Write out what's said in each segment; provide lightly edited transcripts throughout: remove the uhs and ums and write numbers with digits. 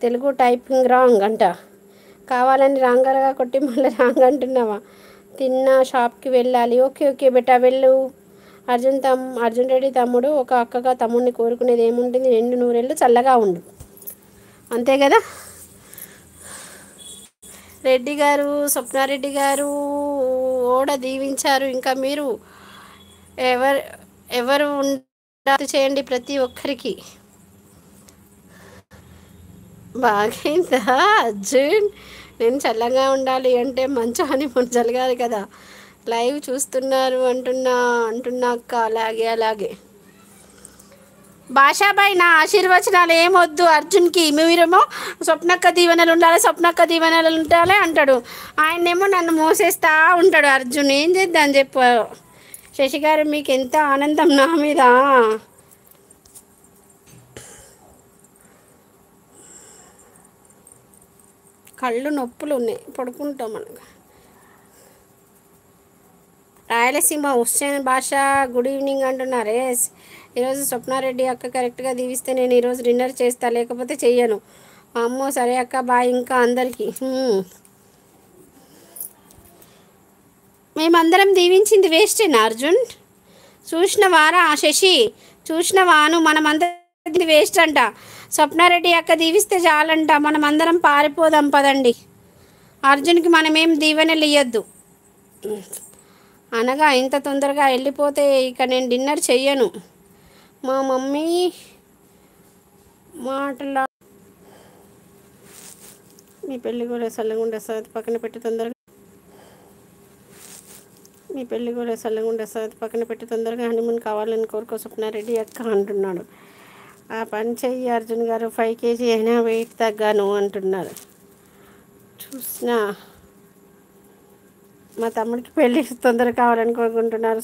Telugu typing wrong అంట. కావాలని రాంగర్గా కొట్టి మళ్ళీ రాంగ్ అంటున్నావా? తిన్నా, షాప్కి వెళ్ళాలి. ఓకే ఓకే బెటా వెళ్ళు. అర్జున్ రెడ్డి తమ్ముడు ఒక అక్కగా తమ్ముడిని కోరుకునేది ఏముంటుంది? నిండు నూరేళ్ళు చల్లగా ఉండు, అంతే కదా. రెడ్డి గారు, స్వప్నారెడ్డి గారు ఓడ దీవించారు. ఇంకా మీరు ఎవరు ఎవరు ఉండాలి చేయండి ప్రతి ఒక్కరికి. బాగైందా అర్జున్? నేను చల్లగా ఉండాలి అంటే మంచు అని జరగాలి కదా. లైవ్ చూస్తున్నారు అంటున్నా అక్క. అలాగే అలాగే. భాషాబాయ్ నా ఆశీర్వచనాలు ఏమొద్దు అర్జున్కి. మీరేమో స్వప్నక్క దీవెనలు ఉండాలి, స్వప్నక్క దీవెనలు ఉండాలి అంటాడు. ఆయనేమో నన్ను మోసేస్తా ఉంటాడు అర్జున్. ఏం చేద్దాం చెప్పు. శశి గారు మీకు ఎంత ఆనందం నా మీద. కళ్ళు నొప్పులు ఉన్నాయి, పడుకుంటాం మనకు. రాయలసీమ హుస్సేన్ భాషా గుడ్ ఈవినింగ్ అంటున్నారే. ఈరోజు స్వప్నారెడ్డి అక్క కరెక్ట్గా దీవిస్తే నేను ఈరోజు డిన్నర్ చేస్తా, లేకపోతే చెయ్యను. అమ్మో సరే అక్క బాయ్. ఇంకా అందరికీ మేమందరం దీవించింది వేస్టేనా అర్జున్? చూసిన వారా శశి? చూసిన వాను మనమందరం వేస్ట్ అంట. స్వప్నారెడ్డి అక్క దీవిస్తే చాలంట. మనమందరం పారిపోదాం పదండి. అర్జున్కి మనమేం దీవెనలు ఇయ్యద్దు అనగా ఇంత తొందరగా వెళ్ళిపోతే ఇక నేను డిన్నర్ చెయ్యను. మా మమ్మీ మాటలా మీ పెళ్ళి కూడా చల్లగుండే సార్ పక్కన పెట్టి తొందరగా. మీ పెళ్ళి కూడా చల్లగుండే సార్ పక్కన పెట్టి తొందరగా హనీమూన్ కావాలని కోరుకో స్వప్నారెడ్డి అక్క అంటున్నాడు. ఆ పని చెయ్యి అర్జున్ గారు. 5 kg అయినా వెయిట్ తగ్గాను అంటున్నారు. చూసినా మా తమ్ముడికి పెళ్ళి తొందరగా కావాలని కోరుకుంటున్నారు.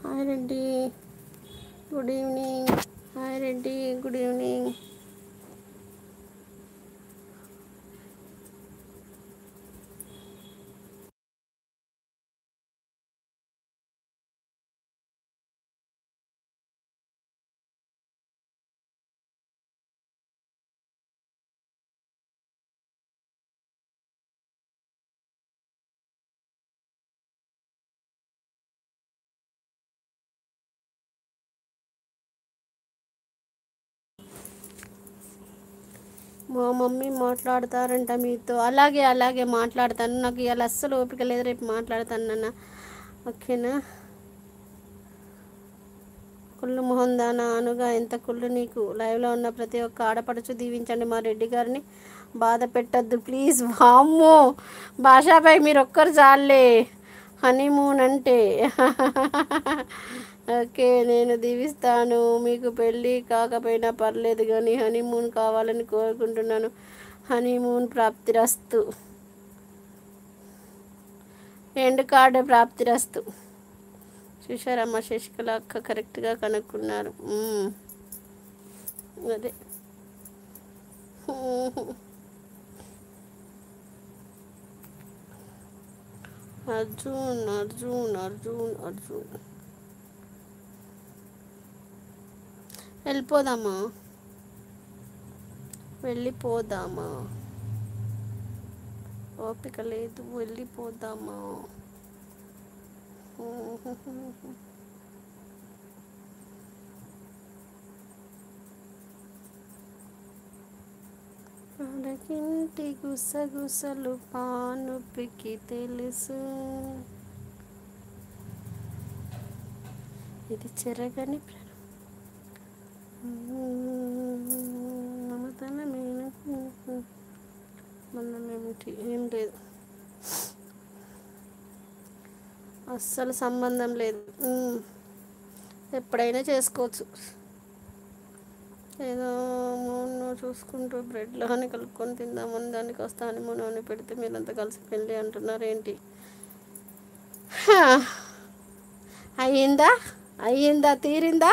Hi Reddy good evening. Hi Reddy good evening. మా మమ్మీ మాట్లాడతారంట మీతో. అలాగే అలాగే మాట్లాడతాను. నాకు ఇవాళ అస్సలు ఓపిక లేదు, రేపు మాట్లాడతాను నాన్న, ఓకేనా. కుళ్ళు మొహం దానా అనుగా ఎంత కుళ్ళు నీకు. లైవ్లో ఉన్న ప్రతి ఒక్క ఆడపడుచు దీవించండి. మా రెడ్డి గారిని బాధ పెట్టద్దు ప్లీజ్. వామ్మో భాషాపై మీరు ఒక్కరు చాలే హనీమూన్ అంటే. ఓకే నేను దీవిస్తాను. మీకు పెళ్ళి కాకపోయినా పర్లేదు కానీ హనీమూన్ కావాలని కోరుకుంటున్నాను. హనీమూన్ ప్రాప్తిరస్తు. ఎండ్ కార్డు ప్రాప్తిరస్తు. చూశారమ్మ శశికళ అక్క కరెక్ట్గా కనుక్కున్నారు. అదే అర్జున్ అర్జున్ అర్జున్ అర్జున్. వెళ్ళిపోదామా ఓపిక లేదు, వెళ్ళిపోదామా. అడగింటి గుసగుసలు పానుపికి తెలుసు. ఇది చెరగని మమతనమేమిటి ఏం లేదు, అస్సలు సంబంధం లేదు. ఎప్పుడైనా చేసుకోవచ్చు. ఏదో మూను చూసుకుంటూ బ్రెడ్లో అని కలుపుకొని తిందామని దానికి వస్తా అని మూను అని పెడితే మీరంతా కలిసి పెళ్ళి అంటున్నారు ఏంటి? అయ్యిందా తీరిందా?